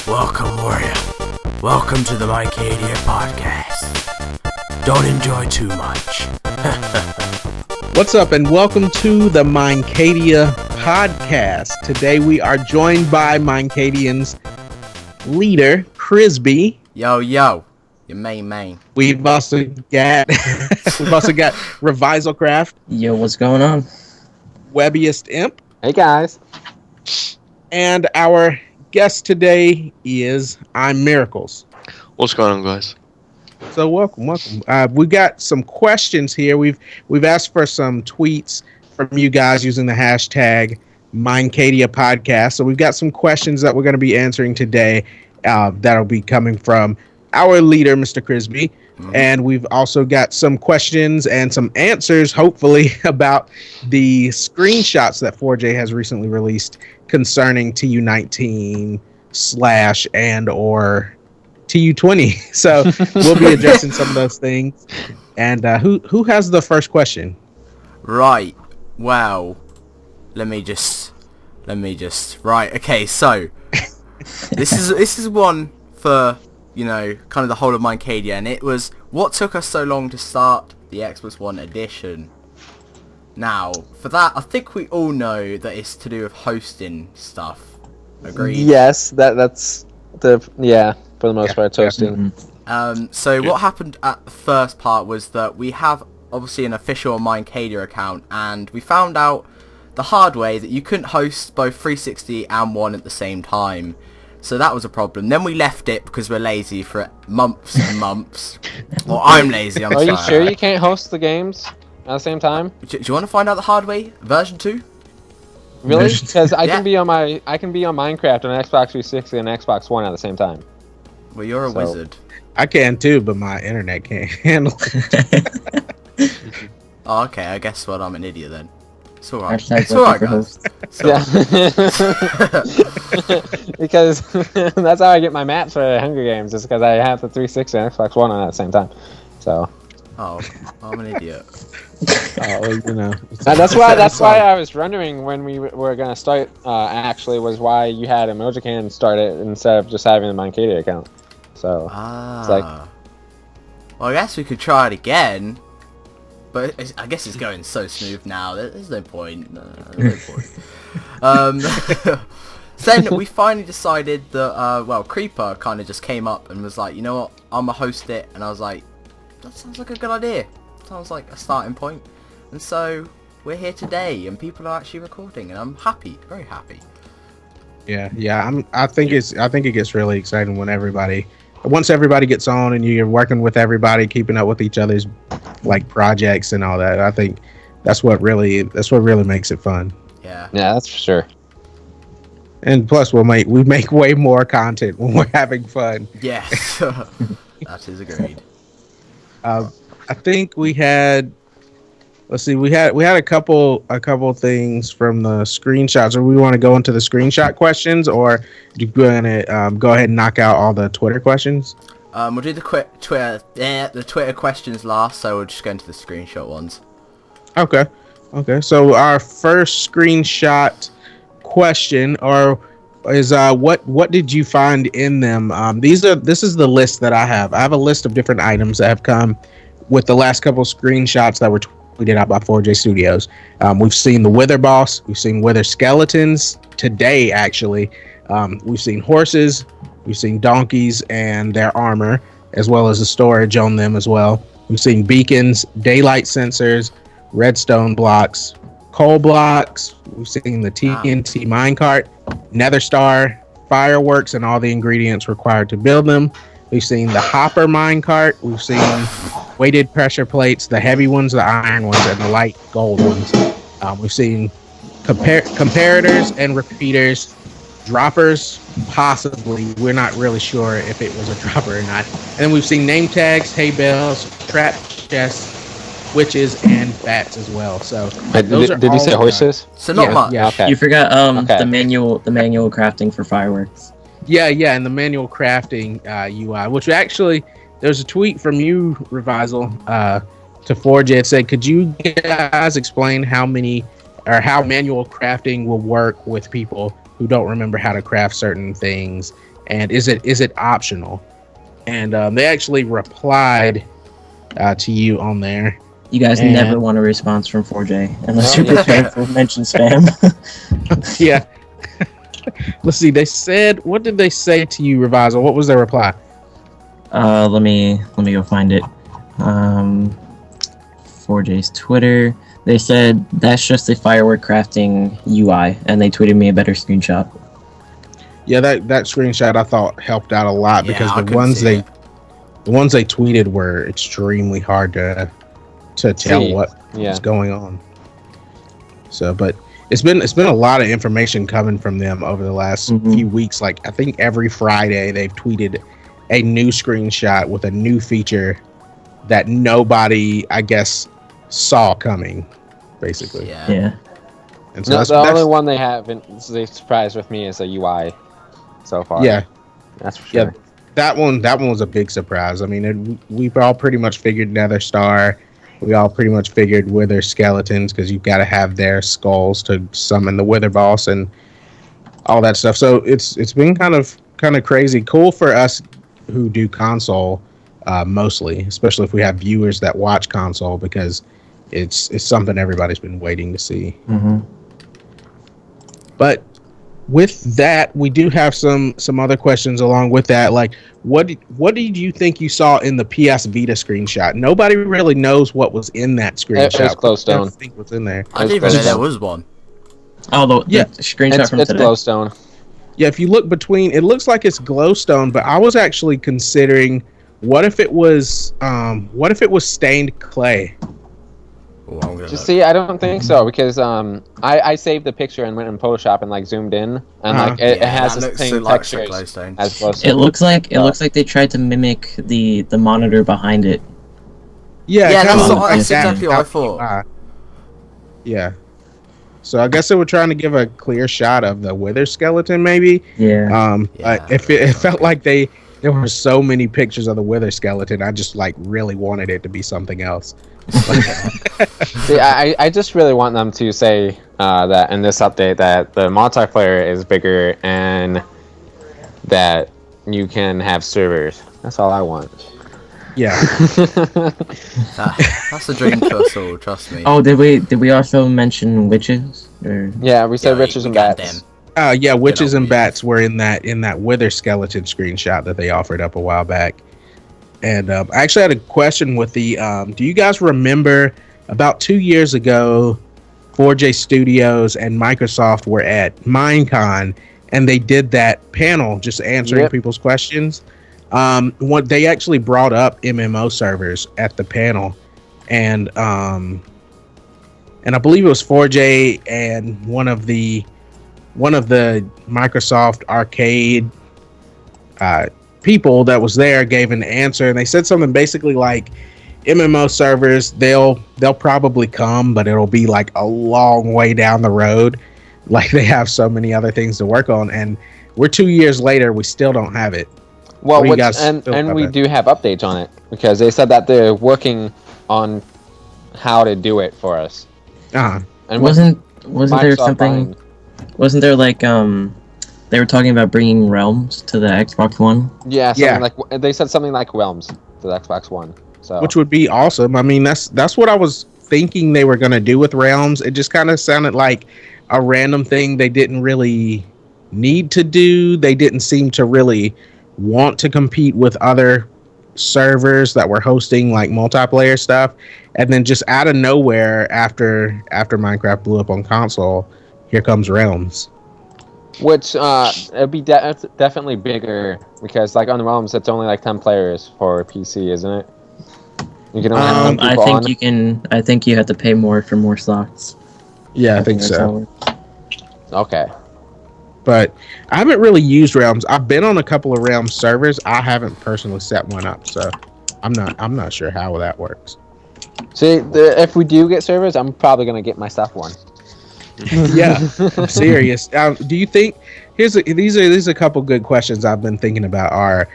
Welcome, warrior. Welcome to the Minecadia podcast. Don't enjoy too much. What's up, and welcome to the Minecadia podcast. Today we are joined by Minecadian's leader, Crisby. Yo, your main. We've also got Revisalcraft. Yo, what's going on? Webbiest Imp. Hey guys. And our guest today is ImMiraclez. What's going on, guys? So welcome. We got some questions here. We've asked for some tweets from you guys using the hashtag Minecadia podcast. So we've got some questions that we're going to be answering today. That'll be coming from our leader, Mr. Crisby. And we've also got some questions and some answers, hopefully, about the screenshots that 4J has recently released concerning TU19 / and or TU20. So we'll be addressing some of those things. And who has the first question? Right. Well, let me just. Right. Okay. So this is one for, you know, kind of the whole of Minecadia, and it was what took us so long to start the Xbox One edition. Now, for that, I think we all know that it's to do with hosting stuff. Agreed? Yes, that's for the most part, it's hosting. So what happened at the first part was that we have obviously an official Minecadia account, and we found out the hard way that you couldn't host both 360 and One at the same time. So that was a problem. Then we left it because we're lazy for months and months. Well, I'm lazy. Are you sure you can't host the games at the same time? Do you want to find out the hard way? Version 2? Really? Because I can be on Minecraft on Xbox 360 and Xbox One at the same time. Well, you're a wizard. I can too, but my internet can't handle it. Oh, okay. I guess what, I'm an idiot then. It's alright. It's alright, guys. Yeah. Because that's how I get my maps for Hunger Games, is because I have the 360 and Xbox One on at the same time. So. Oh, I'm an idiot. You know. That's why I was wondering when we were gonna start. Actually, was why you had Emojican start it instead of just having the Minecadia account. So it's like, well, I guess we could try it again, but I guess it's going so smooth now. There's no point. Then we finally decided that Creeper kind of just came up and was like, you know what, I'm gonna host it, and I was like, that sounds like a good idea. Sounds like a starting point. And so we're here today, and people are actually recording, and I'm happy, very happy. Yeah. I think it gets really exciting when once everybody gets on and you're working with everybody, keeping up with each other's like projects and all that. I think that's what really makes it fun. Yeah, that's for sure. And plus, we make way more content when we're having fun. Yes, that is agreed. I think we had. Let's see. We had a couple things from the screenshots. Or we want to go into the screenshot questions, or do you want to go ahead and knock out all the Twitter questions? We'll do the Twitter questions last, so we'll just go into the screenshot ones. Okay. So our first screenshot question is what did you find in them? This is the list that I have. I have a list of different items that have come with the last couple screenshots that were tweeted out by 4J Studios. We've seen the Wither Boss. We've seen Wither Skeletons today, actually. We've seen horses. We've seen donkeys and their armor, as well as the storage on them as well. We've seen beacons, daylight sensors, redstone blocks, coal blocks. We've seen the TNT minecart, nether star, fireworks, and all the ingredients required to build them. We've seen the hopper minecart. We've seen weighted pressure plates, the heavy ones, the iron ones, and the light gold ones. We've seen comparators and repeaters, droppers, possibly. We're not really sure if it was a dropper or not. And then we've seen name tags, hay bales, trap chests, witches, and bats as well. So did you say horses? So not much. Yeah. Okay. You forgot the manual crafting for fireworks. Yeah, and the manual crafting UI, which actually, there's a tweet from you, Revisal, to 4J. It said, could you guys explain how manual crafting will work with people who don't remember how to craft certain things, and is it optional? And they actually replied to you on there. You guys And- never want a response from 4J unless Oh, you're prepared for mention spam. Yeah. Let's see. They said, what did they say to you, Revisal? What was their reply? Let me go find it. 4J's Twitter. They said that's just a firework crafting UI, and they tweeted me a better screenshot. Yeah, that screenshot I thought helped out a lot Yeah, because I the couldn't ones see it. the ones they tweeted were extremely hard to tell See, what yeah. was going on. So, but it's been a lot of information coming from them over the last Mhm. few weeks. Like I think every Friday they've tweeted a new screenshot with a new feature that nobody, I guess, saw coming, basically. Yeah. And so No, that's, the only one they haven't they surprised with me is a UI so far. yeah, That's for sure. Yeah. that one was a big surprise. I mean, we've all pretty much figured Nether Star. We all pretty much figured Wither skeletons because you've got to have their skulls to summon the Wither boss and all that stuff. So it's been kind of crazy. Cool for us who do console mostly, especially if we have viewers that watch console because it's something everybody's been waiting to see. Mm-hmm. But with that, we do have some other questions along with that. Like, what did you think you saw in the PS Vita screenshot? Nobody really knows what was in that screenshot. It was glowstone. What do you think was in there? I didn't even know there was one. Oh, the Yeah. screenshot It's from today. glowstone. Yeah, if you look between, it looks like it's glowstone, but I was actually considering what if it was stained clay. Oh, I'm gonna Just look. see, I don't think so because I saved the picture and went in Photoshop and like zoomed in and like it Yeah, has that the looks same like texture glowstone. as glowstone. It looks like they tried to mimic the monitor behind it. Yeah, Yeah, it kinda that's looked what- like that's that. exactly what I thought. Yeah. So I guess they were trying to give a clear shot of the Wither skeleton, maybe. Yeah. Yeah, If it felt like there were so many pictures of the Wither skeleton, I just like really wanted it to be something else. See, I just really want them to say that in this update that the multiplayer is bigger and that you can have servers. That's all I want. Yeah. That's a dream to us all, trust me. Oh, did we also mention witches? Or Yeah, we said Yeah, riches we and got bats. them. Yeah, witches and we- bats were in that Wither skeleton screenshot that they offered up a while back. And I actually had a question with the. Do you guys remember about 2 years ago, 4J Studios and Microsoft were at Minecon and they did that panel just answering Yep. people's questions? What they actually brought up MMO servers at the panel, and I believe it was 4J and one of the Microsoft Arcade people that was there gave an answer, and they said something basically like MMO servers they'll probably come, but it'll be like a long way down the road. Like they have so many other things to work on, and we're 2 years later, we still don't have it. Well, What do you guys feel and about we that? do have updates on it because they said that they're working on how to do it for us. Uh-huh. And wasn't there Microsoft something? buying- Wasn't there like they were talking about bringing Realms to the Xbox One? Yeah, Yeah. something like they said something like Realms to the Xbox One. So Which would be awesome. I mean, that's what I was thinking they were going to do with Realms. It just kind of sounded like a random thing they didn't really need to do. They didn't seem to really want to compete with other servers that were hosting like multiplayer stuff. And then just out of nowhere, after Minecraft blew up on console, here comes Realms. which it'd be definitely bigger because like on the Realms it's only like 10 players for PC, isn't it? You can only have 10 I people think on. you can. I think you have to pay more for more slots. Yeah, I think that's so. how it works. Okay. But I haven't really used Realms. I've been on a couple of Realms servers. I haven't personally set one up, so I'm not sure how that works. See, if we do get servers, I'm probably gonna get myself one. Yeah, I'm serious. Do you think these are a couple good questions I've been thinking about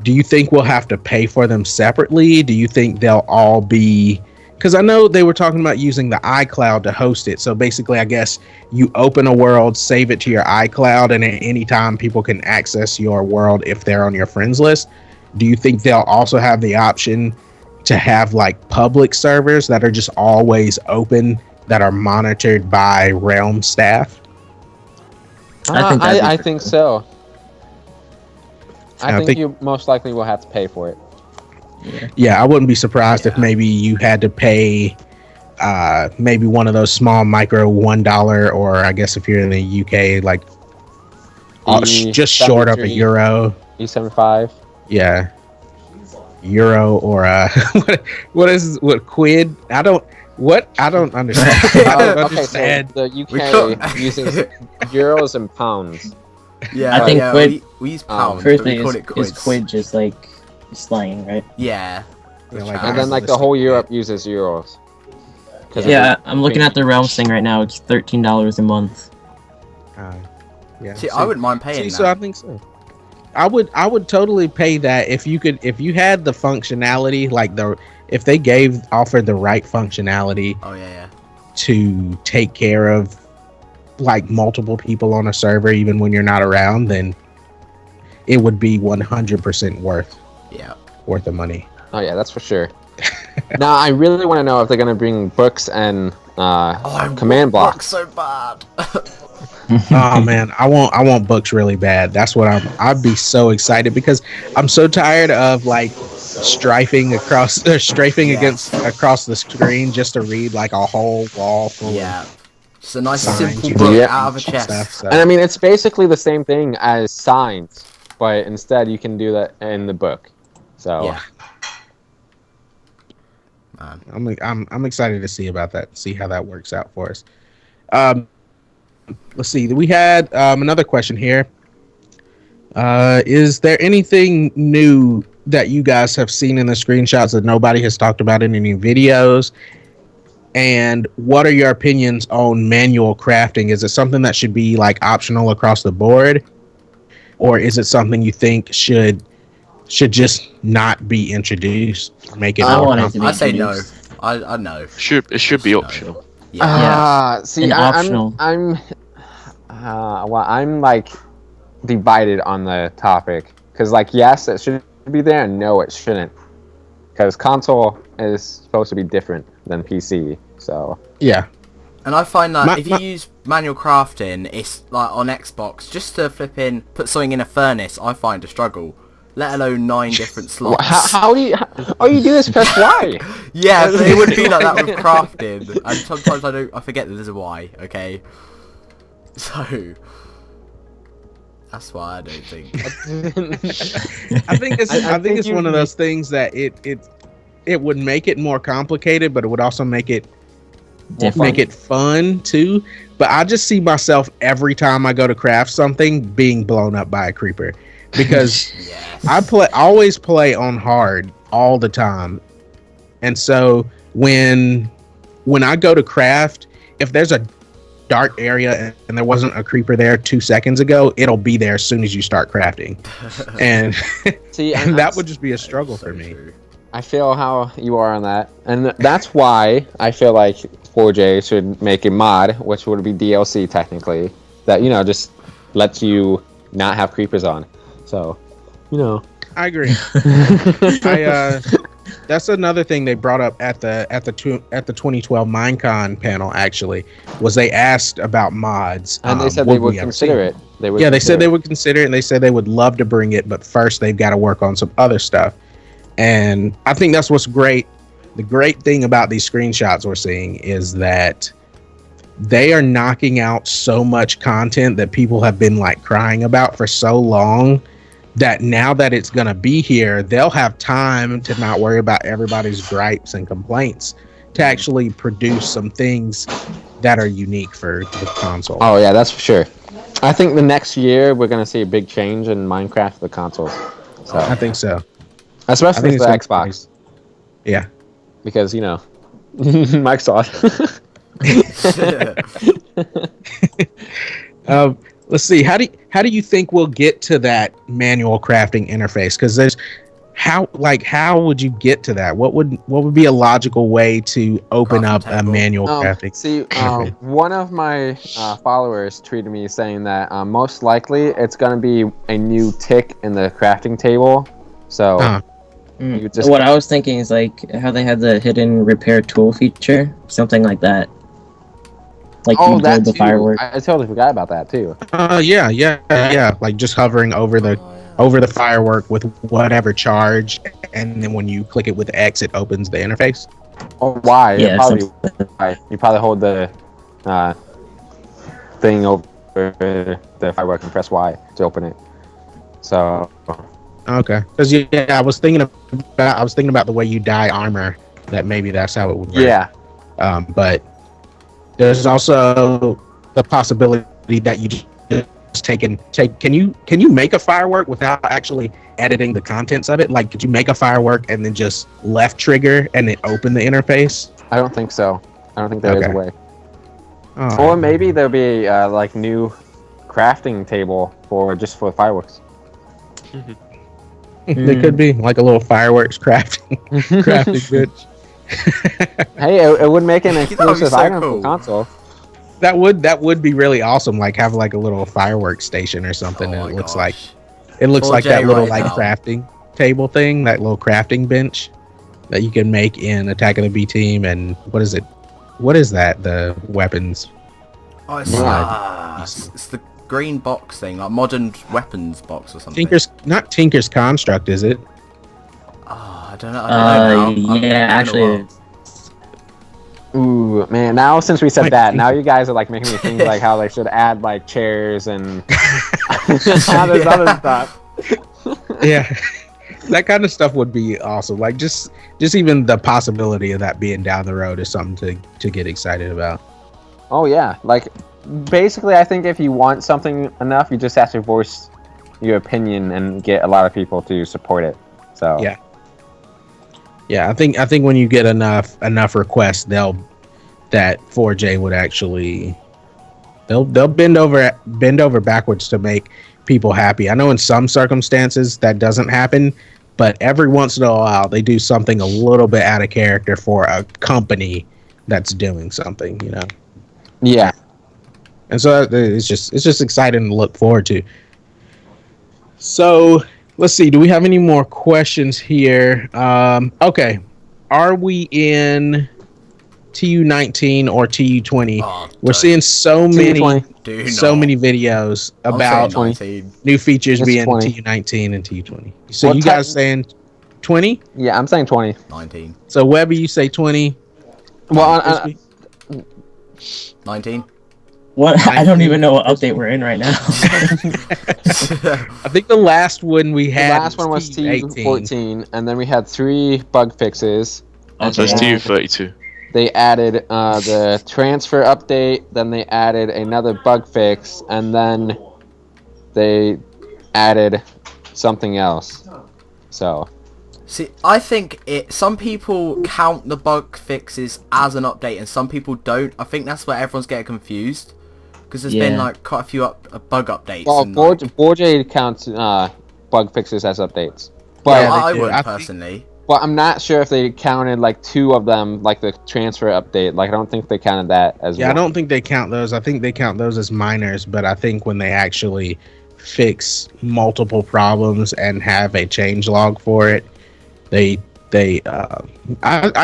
do you think we'll have to pay for them separately? Do you think they'll all be because I know they were talking about using the iCloud to host it. So basically, I guess you open a world, save it to your iCloud, and at any time people can access your world if they're on your friends list. Do you think they'll also have the option to have like public servers that are just always open, that are monitored by Realm staff? I think so. I think you most likely will have to pay for it. Yeah, I wouldn't be surprised if maybe you had to pay maybe one of those small micro $1, or I guess if you're in the UK, like just short of €1. E75. Yeah, euro or what quid? I don't understand. I don't understand. So the UK uses euros and pounds. Yeah, I think quid. We use pounds. First but we thing call it quids. is quid just like slang, right? Yeah. And then like the whole Europe uses euros. Yeah, I'm looking at the Realms thing right now. It's $13 a month. Yeah. See, I wouldn't mind paying that. So I think so. I would totally pay that if you had the functionality, like if they offered the right functionality. Oh yeah. To take care of like multiple people on a server even when you're not around, then it would be 100% worth the money. Oh yeah, that's for sure. Now I really want to know if they're gonna bring books and command blocks. So bad. Oh man, I want books really bad. That's what I'd be so excited, because I'm so tired of like strafing across the screen just to read like a whole wall full of just a nice simple signs, book out of a chest. So. And I mean, it's basically the same thing as signs, but instead you can do that in the book. So yeah. I'm excited to see about that. See how that works out for us. Let's see. We had another question here. Is there anything new that you guys have seen in the screenshots that nobody has talked about in any videos? And what are your opinions on manual crafting? Is it something that should be like optional across the board, or is it something you think should just not be introduced? Make it. I say no. I know. It should be optional. See, optional. I'm like divided on the topic, because like yes, it should be there, and no, it shouldn't, because console is supposed to be different than PC. So yeah. And I find that if you use manual crafting, it's like on Xbox, just to put something in a furnace, I find a struggle. Let alone 9 different slots. How do you do this? Press Y. Yeah, but it wouldn't be like that with crafting. And sometimes I forget that there's a Y. Okay, so that's why I don't think. I think it's one of those things that it would make it more complicated, but it would also make it fun too. But I just see myself every time I go to craft something being blown up by a creeper, because I always play on hard all the time, and so when I go to craft, if there's a dark area and there wasn't a creeper there 2 seconds ago, it'll be there as soon as you start crafting, and see, and that would just be a struggle for me. I feel how you are on that, and that's why I feel like 4J should make a mod, which would be DLC technically, that just lets you not have creepers on. So, I agree. That's another thing they brought up at the 2012 Minecon panel. Actually, was they asked about mods, and they said they would consider it. They said they would consider it, and they said they would love to bring it, but first they've got to work on some other stuff. And I think that's what's great. The great thing about these screenshots we're seeing is that they are knocking out so much content that people have been like crying about for so long, that now that it's going to be here, they'll have time to not worry about everybody's gripes and complaints, to actually produce some things that are unique for the console. Oh yeah, that's for sure. I think the next year we're going to see a big change in Minecraft for the consoles. So I think so. Especially for the Xbox. Yeah. Because, Microsoft. Let's see. How do you think we'll get to that manual crafting interface? Because how would you get to that? What would be a logical way to open Crafting up a table. manual crafting? See, one of my followers tweeted me saying that most likely it's gonna be a new tick in the crafting table. So Uh-huh. you just What I was thinking is like how they had the hidden repair tool feature, something like that. Like you that build the too. firework. I totally forgot about that too. Yeah. Like just hovering over the firework with whatever charge, and then when you click it with X, it opens the interface. Or Y? Yeah, Probably Y. You probably hold the thing over the firework and press Y to open it. So Okay, because I was thinking about the way you dye armor. That maybe that's how it would work. yeah. But there's also the possibility that you just can you make a firework without actually editing the contents of it? Like, could you make a firework and then just left trigger and it open the interface? I don't think so. I don't think there is Okay. a way. Oh. Or maybe there'll be like new crafting table for fireworks. There could be like a little fireworks crafting bitch. Hey, it would make an That would be exclusive so item cool. for console. That would be really awesome. Like have like a little fireworks station or something. Oh And my it looks gosh. like that 4J little right like now. crafting table thing, that little crafting bench that you can make in Attack of the B Team. And what is it? What is that? The weapons. Oh, it's, Yeah. it's the green box thing, like modern weapons box or something. Not Tinker's Construct, is it? Oh, I don't know. I don't know now. Yeah, It's been a actually, while. Ooh, man! Now since we said Like- that, now you guys are like making me think like how they should add like chairs and all this other stuff. Yeah. That kind of stuff would be awesome. Like just even the possibility of that being down the road is something to get excited about. Oh yeah, like basically, I think if you want something enough, you just have to voice your opinion and get a lot of people to support it. So Yeah. Yeah, I think when you get enough requests, that 4J would actually they'll bend over backwards to make people happy. I know in some circumstances that doesn't happen, but every once in a while they do something a little bit out of character for a company that's doing something, you know. yeah. And so it's just exciting to look forward to. So let's see. Do we have any more questions here? Okay. Are we in TU19 or TU20? Oh, We're don't. seeing so many TU20. many videos I'll say about 19. new features It's being 20. TU19 and TU20. So What you type- guys saying 20? Yeah, I'm saying 20. 19. So Webby, you say 20? Well, Crispy? 19. what? I don't even know what update we're in right now. I think the last one we the had last one was TU18. TU14, and then we had 3 bug fixes. So it's Okay. TU32. They added the transfer update, then they added another bug fix, and then they added something else. So See, I think some people count the bug fixes as an update and some people don't. I think that's where everyone's getting confused. Because there's been Yeah. like quite a few bug updates. well, and, like, Borja counts bug fixes as updates, but Yeah, I they do. would I think- personally. but I'm not sure if they counted like 2 of them, like the transfer update. Like I don't think they counted that as Yeah, well. I don't think they count those. I think they count those as minors, but I think when they actually fix multiple problems and have a change log for it, I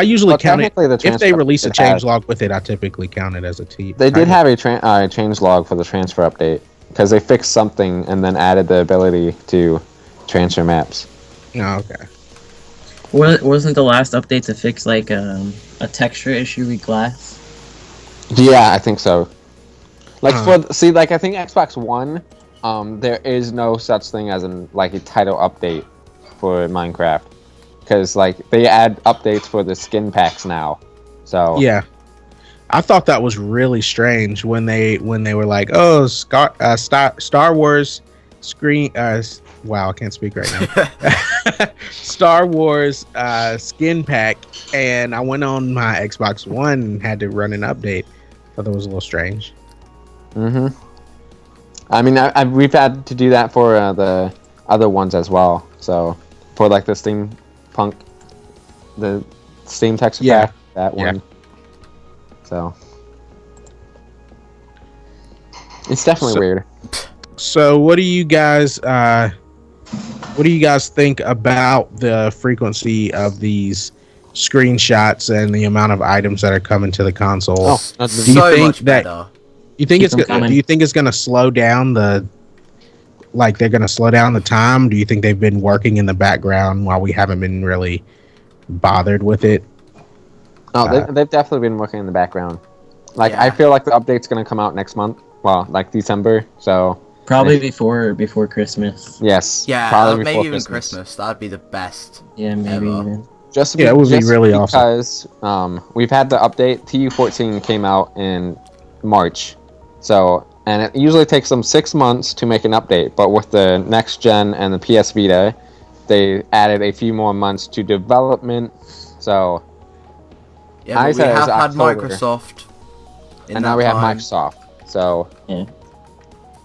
usually Well, count it. technically the If they transfer release a update change has- log with it, I typically count it as a T. They did have a change log for the transfer update because they fixed something and then added the ability to transfer maps. Oh, okay. Wasn't the last update to fix like a texture issue with glass? Yeah, I think so. Like Huh. like I think Xbox One, there is no such thing as a title update for Minecraft because like they add updates for the skin packs now. So Yeah. I thought that was really strange when they were like, "Oh, Star Wars screen." Wow, I can't speak right now. Star Wars skin pack, and I went on my Xbox One and had to run an update. Thought that was a little strange. Mm-hmm. I mean, we've had to do that for the other ones as well. So for like the steampunk, the Steam texture Yeah. pack, that Yeah. one. So it's definitely weird. So what do you guys think about the frequency of these screenshots and the amount of items that are coming to the console? Oh, do you So think much that better. you think Keep it's them gonna, coming. do you think it's going to slow down they're going to slow down the time? Do you think they've been working in the background while we haven't been really bothered with it? Oh, they've definitely been working in the background. Like, Yeah. I feel like the update's gonna come out next month. Well, like December. So Probably before Christmas. yes, Yeah, probably maybe before even Christmas. Christmas. That'd be the best. Yeah, maybe Ever. even. Just Yeah, it would be really awesome. because we've had the update. TU14 came out in March, so and it usually takes them 6 months to make an update. But with the next gen and the PS Vita, they added a few more months to development. So Yeah, I but we said it was have had October. Microsoft. In and that now we have time. Microsoft. So Go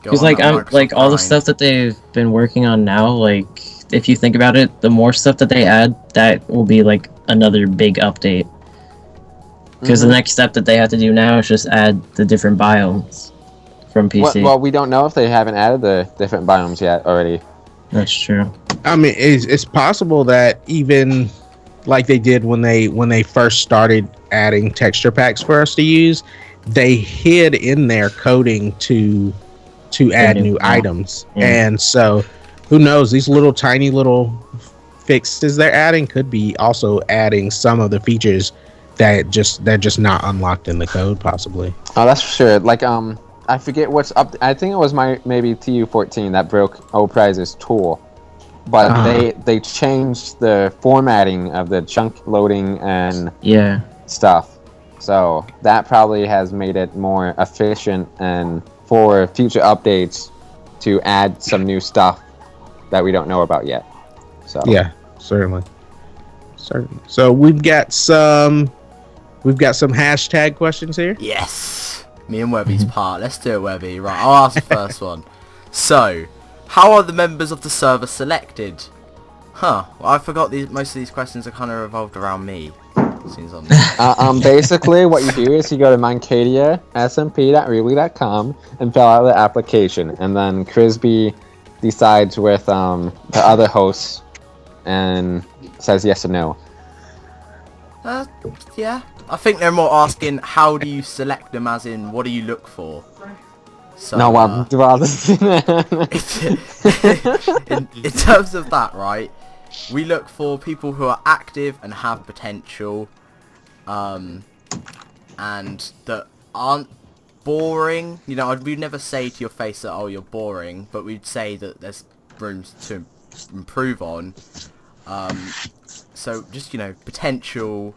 Because on like that I'm like Microsoft all the grind. stuff that they've been working on now, like if you think about it, the more stuff that they add, that will be like another big update. Because the next step that they have to do now is just add the different biomes from PC. well, we don't know if they haven't added the different biomes yet already. That's true. I mean, it's possible that even like they did when they first started adding texture packs for us to use, they hid in their coding to add new- new yeah. items. Yeah. And so who knows, these little tiny little fixes they're adding could be also adding some of the features they're just not unlocked in the code, possibly. Oh, that's for sure. Like, I forget what's up. I think it was maybe TU14 that broke Opriz's tool, but they changed the formatting of the chunk loading and Yeah. stuff. So that probably has made it more efficient and for future updates to add some new stuff that we don't know about yet. So Yeah, certainly. So we've got some hashtag questions here. Yes. Me and Webby's part. Let's do it, Webby. Right, I'll ask the first one. So, how are the members of the server selected? Well, I forgot most of these questions are kind of revolved around me. Seems on basically what you do is you go to Minecadia, smp.reebly.com and fill out the application, and then Crisby decides with the other hosts and says yes or no. yeah. I think they're more asking how do you select them, as in what do you look for. So, No, well, in terms of that, right, we look for people who are active and have potential, and that aren't boring. You know, we'd never say to your face that, oh, you're boring, but we'd say that there's room to improve on. So just, you know, potential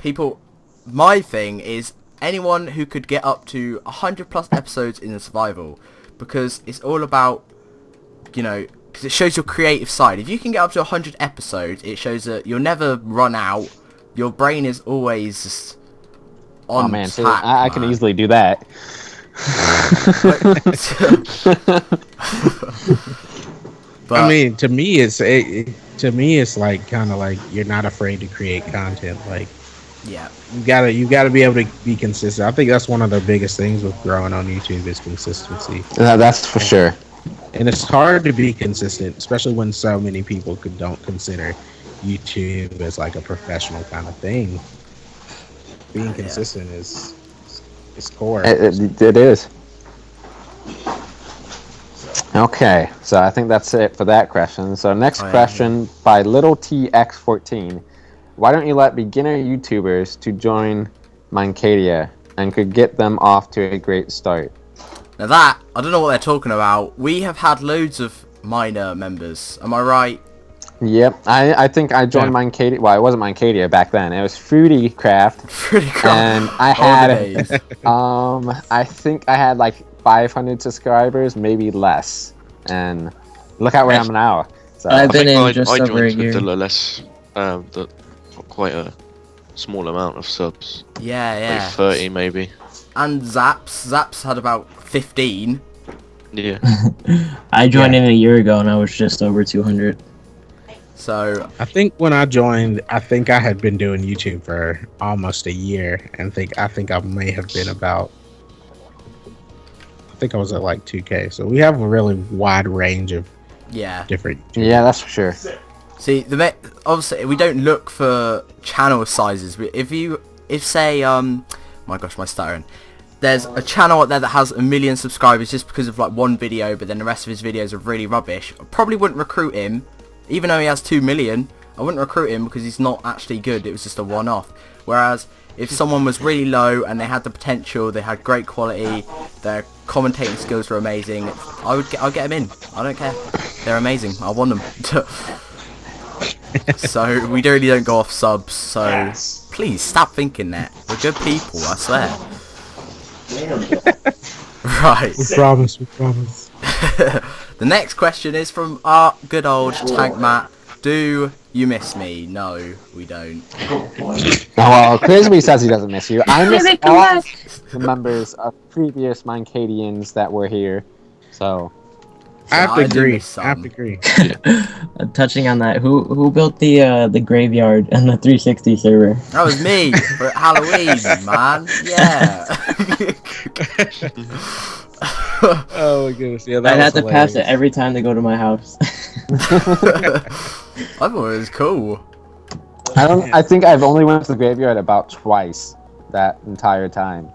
people. My thing is anyone who could get up to 100+ episodes in the survival, because it's all about, you know, because it shows your creative side. If you can get up to 100 episodes, it shows that you'll never run out. Your brain is always just on oh man, track, I can man. easily do that. But, I mean, to me, it's like kind of like you're not afraid to create content. Like yeah, you gotta be able to be consistent. I think that's one of the biggest things with growing on YouTube is consistency. That's for sure. And it's hard to be consistent, especially when so many people don't consider YouTube as like a professional kind of thing. Being consistent is core. It is. Okay, so I think that's it for that question. So next question by Little TX14. Why don't you let beginner YouTubers to join Minecadia and could get them off to a great start? now that, I don't know what they're talking about. We have had loads of minor members. Am I right? Yep, I think I joined Minecadia. Well, it wasn't Minecadia back then. It was Fruity Craft. Pretty cool. And I had, I think I had like 500 subscribers, maybe less. And look at where I am now. So I've been in I just joined over a with year. the less, quite a small amount of subs. Yeah. Like 30 maybe. And Zaps had about 15. Yeah. I joined in a year ago and I was just over 200. So I think when I joined, I think I had been doing YouTube for almost a year, and I think I may have been about. I think I was at like 2K. So we have a really wide range of yeah. different. Yeah, that's for sure. See, obviously we don't look for channel sizes. If say my gosh, my stuttering. There's a channel out there that has 1 million subscribers just because of like one video, but then the rest of his videos are really rubbish. I probably wouldn't recruit him, even though he has 2 million. I wouldn't recruit him because he's not actually good. It was just a one-off. Whereas if someone was really low and they had the potential, they had great quality, their commentating skills were amazing, I'll get them in. I don't care. They're amazing. I want them. So we really don't go off subs. So please stop thinking that. We're good people. I swear. Right. We promise. The next question is from our good old Tank Matt. Do you miss me? No, we don't. Oh, well, Crisby says he doesn't miss you. I miss all the members of previous Mincadians that were here. So I have to I do agree. miss some. I have to agree. Touching on that, who built the graveyard and the 360 server? That was me for Halloween, man. Yeah. Oh my goodness! Yeah, I had to pass it every time they go to my house. I thought it was cool. I think I've only went to the graveyard about twice that entire time.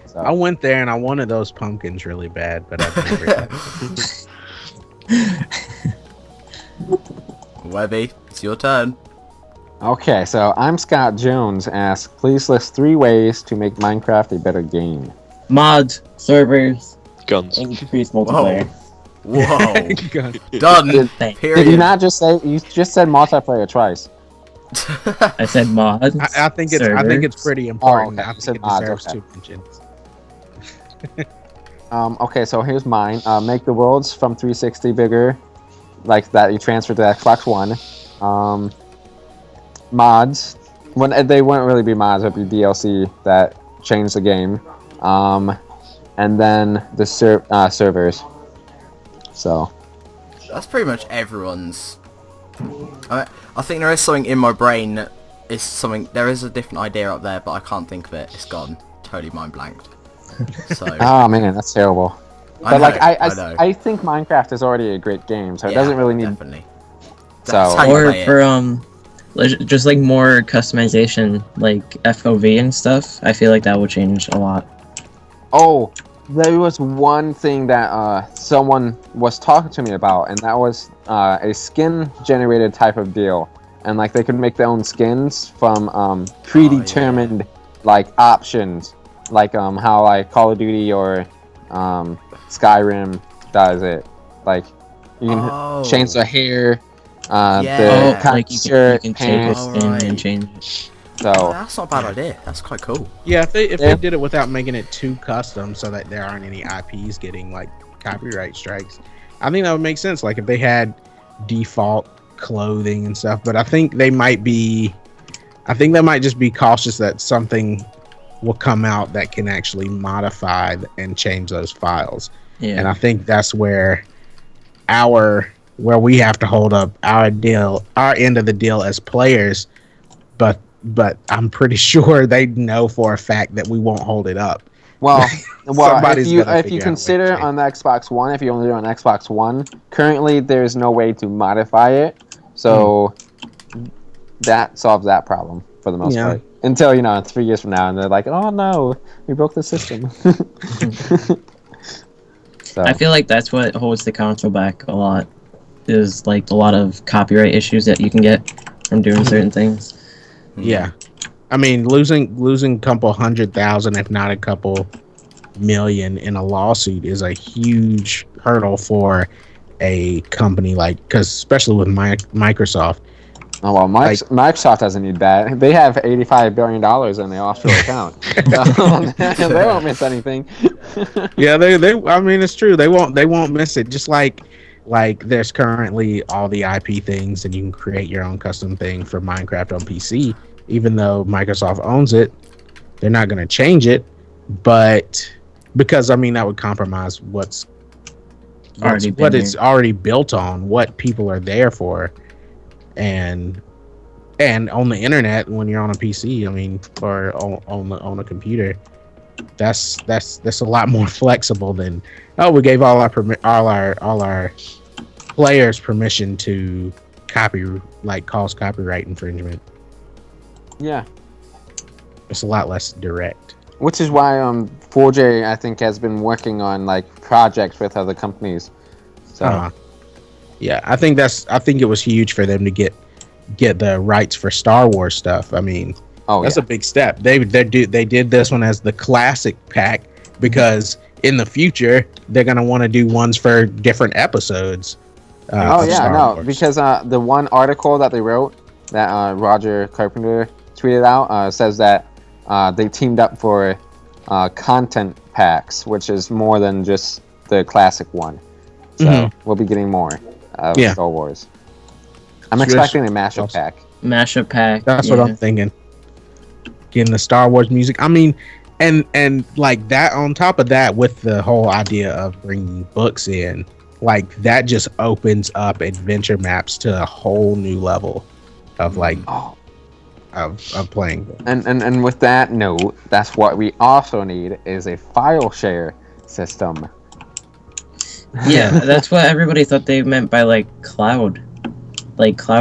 So I went there and I wanted those pumpkins really bad, but I've never got Webby, it's your turn. Okay, so I'm Scott Jones asks, please list 3 ways to make Minecraft a better game. Mods, servers, Guns. increase multiplayer. Whoa. God. Done. Did Period. you not just say, you just said multiplayer twice? I said mods. I think it's servers. pretty important. okay. I You think said it mods, deserves okay. 2 mentions. Okay, so here's mine. Make the worlds from 360 bigger, like that you transferred to Xbox One. Mods, when they wouldn't really be mods, it'd be DLC that changed the game. And then the servers. So That's pretty much everyone's. I think there is something in my brain that is something. There is a different idea up there, but I can't think of it. It's gone. Totally mind blanked. So. oh man, that's terrible. I But like know, I know. I think Minecraft is already a great game, so it doesn't really need. Definitely. So- That's how you Or play it. for just like more customization, like FOV and stuff. I feel like that would change a lot. Oh, there was one thing that someone was talking to me about, and that was a skin-generated type of deal. And like they could make their own skins from predetermined like options, like how like Call of Duty or Skyrim does it. Like you can change the hair, the kind like of you shirt, can take a pants. skin and change it. So That's not a bad idea. That's quite cool. Yeah, if they did it without making it too custom, so that there aren't any IPs getting like copyright strikes, I think that would make sense. Like if they had default clothing and stuff, but I think they might just be cautious that something will come out that can actually modify and change those files. Yeah. And I think that's where we have to hold up our end of the deal as players, but I'm pretty sure they know for a fact that we won't hold it up. Well, Somebody's if gotta you figure out a way consider to change on the Xbox One, if you only do it on Xbox One, currently there's no way to modify it, so that solves that problem for the most part. Until 3 years from now, and they're like, "Oh no, we broke the system." So I feel like that's what holds the console back a lot. Is like a lot of copyright issues that you can get from doing certain things. Yeah, I mean losing a couple 100,000, if not a couple million, in a lawsuit is a huge hurdle for a company because especially with Microsoft. oh well, Microsoft doesn't need that. They have $85 billion in their offshore account. So, they won't miss anything. Yeah, they. I mean, it's true. They won't miss it. Just like there's currently all the IP things, and you can create your own custom thing for Minecraft on PC. Even though Microsoft owns it, they're not going to change it. But because that would compromise what it's already built on, what people are there for. and on the internet when you're on a PC. I mean, or on a computer. That's a lot more flexible than we gave all our players permission to cause copyright infringement. Yeah. It's a lot less direct. Which is why 4J I think has been working on like projects with other companies. So yeah, I think it was huge for them to get the rights for Star Wars stuff. I mean, that's a big step. They did this one as the classic pack because in the future they're gonna want to do ones for different episodes. Because the one article that they wrote that Roger Carpenter tweeted out says that they teamed up for content packs, which is more than just the classic one. So we'll be getting more of Star Wars. I'm expecting a mashup pack. Mashup pack. That's what I'm thinking. Getting the Star Wars music. I mean, and like that on top of that, with the whole idea of bringing books in, like that just opens up adventure maps to a whole new level of like of playing. And with that note, that's what we also need is a file share system. Yeah, that's what everybody thought they meant by like cloud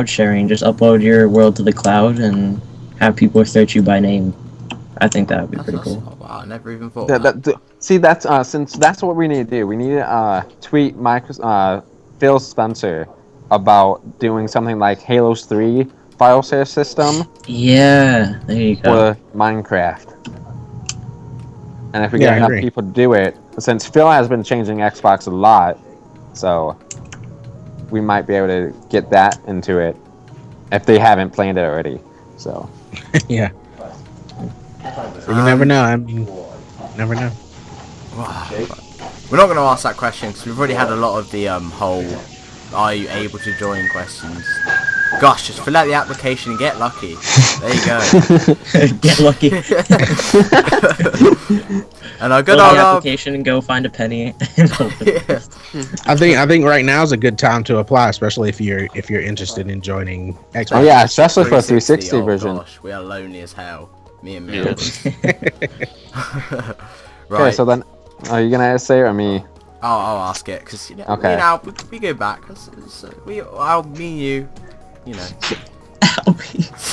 sharing. Just upload your world to the cloud and have people search you by name. I think that would be pretty cool. Oh, wow, I never even thought See, that's since that's what we need to do. We need to tweet Phil Spencer about doing something like Halo's 3 file share system. Yeah, there you go. For Minecraft. And if we get enough people to do it, since Phil has been changing Xbox a lot, so we might be able to get that into it if they haven't planned it already. So yeah. So you never know. I mean, never know. We're not going to ask that question because we've already had a lot of the whole "Are you able to join?" questions. Gosh, just fill out the application and get lucky. There you go. Get lucky. And I got the application and go find a penny. And open it. I think right now is a good time to apply, especially if you're interested in joining Xbox. Oh yeah, especially for a 360 version. Gosh, we are lonely as hell. Me and Miraclez. Right. Okay, so then, are you gonna say or me? I'll ask it because we go back. Me and you. You know.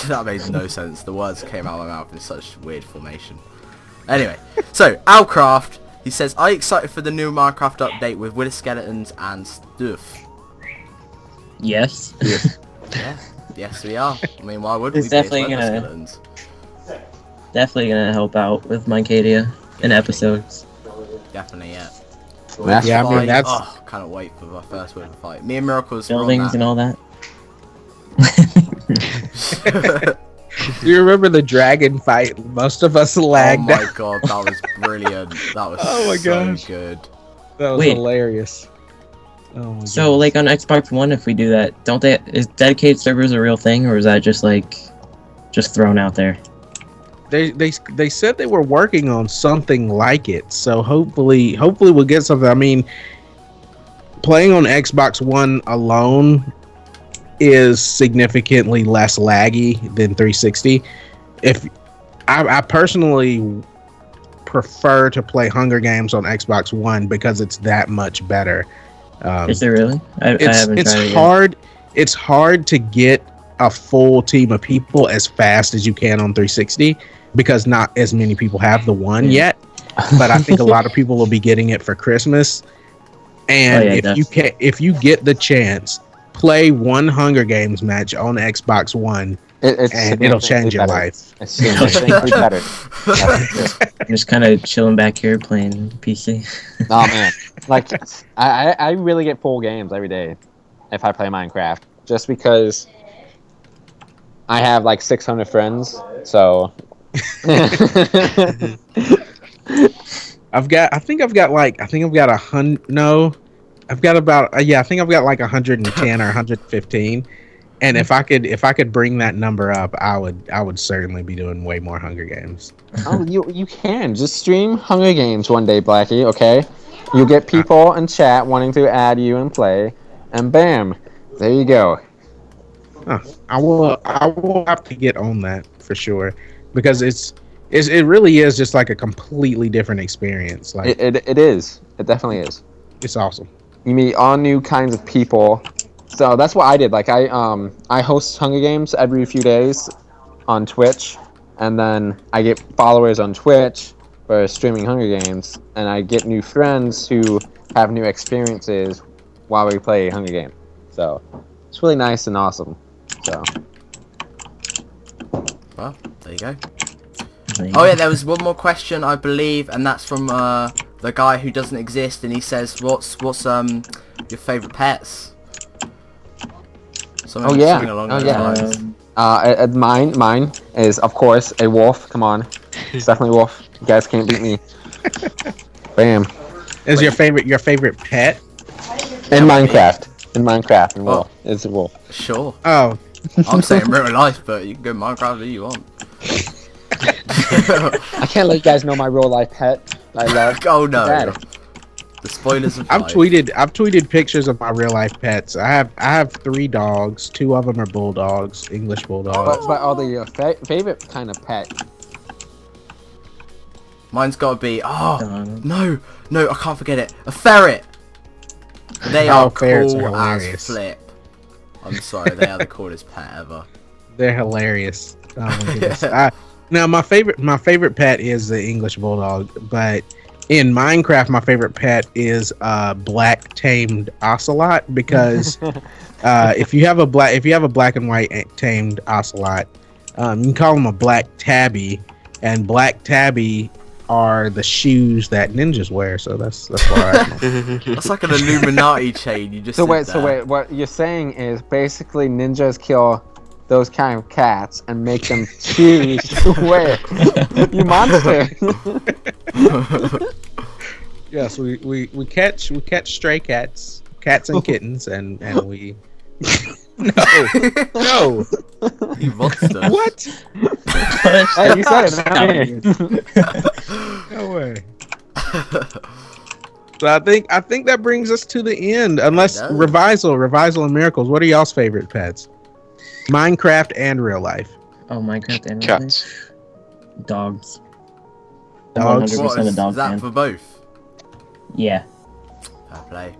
That made no sense. The words came out of my mouth in such weird formation. Anyway, so Alcraft, he says, "Are you excited for the new Minecraft update with wither skeletons and stuff?" Yes. Yes, we are. I mean, why would It's we? definitely gonna help out with Minecadia in episodes. Definitely, yeah. Yeah, I mean that's. Can't wait for our first word fight. Me and Miraclez Buildings and all that. Do you remember the dragon fight? Most of us lagged. Oh my god, that was brilliant. That was so good. That was hilarious. Oh my so, like on Xbox One, if we do that, is dedicated servers a real thing, or is that just thrown out there? They said they were working on something like it, so hopefully we'll get something. I mean, playing on Xbox One alone is significantly less laggy than 360. If I personally prefer to play Hunger Games on Xbox One because it's that much better. Is it really? I haven't tried it hard. It's hard to get a full team of people as fast as you can on 360 because not as many people have the one yet. But I think a lot of people will be getting it for Christmas. And if you get the chance, play one Hunger Games match on Xbox One, and it'll change your life. It's significantly better. I'm just kind of chilling back here playing PC. Oh man, like I really get full games every day if I play Minecraft, just because I have like 600 friends. So I've got like 110 or 115, and if I could bring that number up, I would certainly be doing way more Hunger Games. Oh, you can just stream Hunger Games one day, Blackie. Okay, you get people in chat wanting to add you and play, and bam, there you go. I will have to get on that for sure because it really is just like a completely different experience. Like It is. It definitely is. it's awesome. You meet all new kinds of people. So that's what I did. Like I host Hunger Games every few days on Twitch, and then I get followers on Twitch for streaming Hunger Games, and I get new friends who have new experiences while we play Hunger Games. So it's really nice and awesome. So Well, there you go. Oh yeah, there was one more question, I believe, and that's from the guy who doesn't exist, and he says, "What's your favourite pets?" Something along those lines. Mine is of course a wolf. Come on, it's definitely a wolf. You guys can't beat me. Bam. Is your favorite pet? In Minecraft, and wolf. It's a wolf. Sure. Oh, I'm saying real life, but you can go Minecraft if you want. I can't let you guys know my real life pet. I love. Oh no. Dad. The spoilers of I've life. tweeted pictures of my real life pets. I have 3 dogs. 2 of them are bulldogs, English bulldogs. But are they your favorite kind of pet? Mine's got to be. Oh no, I can't forget it. A ferret. They are ferrets are cool as hilarious. flip. I'm sorry, they are the coolest pet ever. They're hilarious. Oh my goodness. Now my favorite pet is the English bulldog, but in Minecraft my favorite pet is black tamed ocelot because if you have a black and white tamed ocelot, you can call them a black tabby, and black tabby are the shoes that ninjas wear. So that's why. That's like an Illuminati chain. You just So said wait, there. what you're saying is basically ninjas kill those kind of cats and make them choose to wear. You monster! Yes, we catch stray cats and kittens, and we. No. You monster. What? Hey, you said it. Not me. No way. So I think that brings us to the end. Unless Revisal and Miracles. What are y'all's favorite pets? Minecraft and real life. Oh, Minecraft and real life? Cats. Dogs. Dogs. 100% What, a is dog that fan. for both? Yeah. Fair play.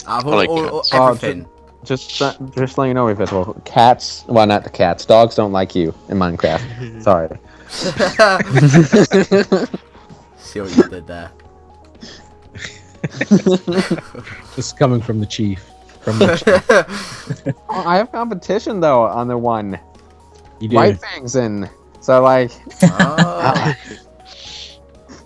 Out of I like all cats. everything. Just let you know, Invisible. Cats. Well, not the cats. Dogs don't like you in Minecraft. Sorry. See what you did there. This is coming from the chief. Oh, I have competition though on the one. You do. White Fangs in. So like. Oh.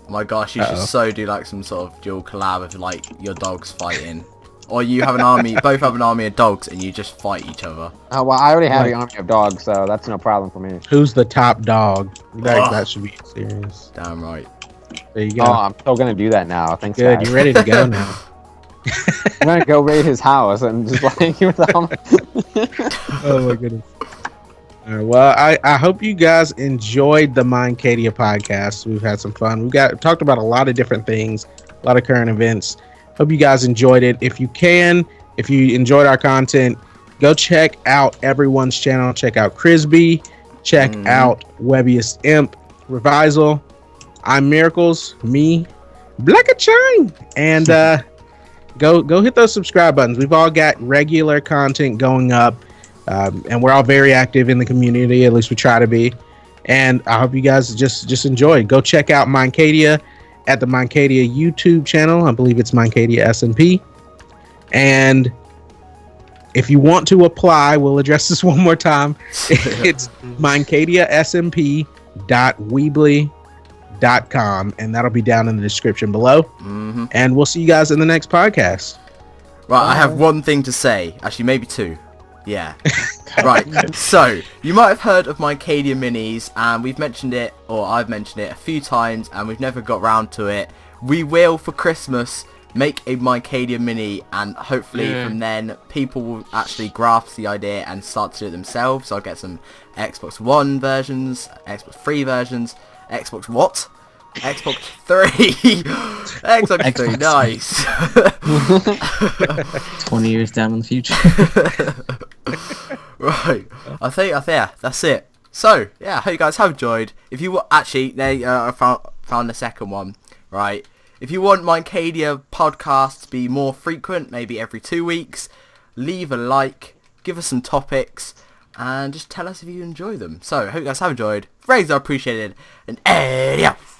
My gosh, you should Uh-oh. so do like some sort of dual collab of like your dogs fighting. Or you have an army, both have an army of dogs and you just fight each other. Oh well, I already have Right. the army of dogs, so that's no problem for me. Who's the top dog? That Ugh. should be serious. Damn right. There you go. Oh, I'm still gonna do that now. Thanks, Good. guys. You ready to go now? I'm gonna go raid his house and just like give them. Oh my goodness. All right, well, I hope you guys enjoyed the Minecadia podcast. We've had some fun. We talked about a lot of different things, a lot of current events. Hope you guys enjoyed it. If you enjoyed our content, go check out everyone's channel. Check out Crisby. Check out Webbiest Imp, Revisal, ImMiraclez, me, Blackachine, and go hit those subscribe buttons. We've all got regular content going up. And we're all very active in the community. At least we try to be. And I hope you guys just enjoy. Go check out Minecadia at the Minecadia YouTube channel. I believe it's Minecadia SMP. And if you want to apply, we'll address this one more time. It's MineCadiaSMP.weebly.com, and that'll be down in the description below. Mm-hmm. And we'll see you guys in the next podcast. Right, I have one thing to say. Actually, maybe two. Yeah. Right, so, you might have heard of Minecadia Minis, and we've mentioned it, or I've mentioned it a few times, and we've never got round to it. We will, for Christmas, make a Minecadia Mini, and hopefully from then, people will actually grasp the idea and start to do it themselves. I'll get some Xbox One versions, Xbox 3 versions, Xbox what? Xbox 3! Xbox 3, nice! 20 years down in the future. Right. I think yeah, that's it. So yeah, I hope you guys have enjoyed. If you actually, I found the second one. Right. If you want Minecadia podcasts to be more frequent, maybe every 2 weeks, leave a like, give us some topics, and just tell us if you enjoy them. So I hope you guys have enjoyed. Very appreciated, and adios.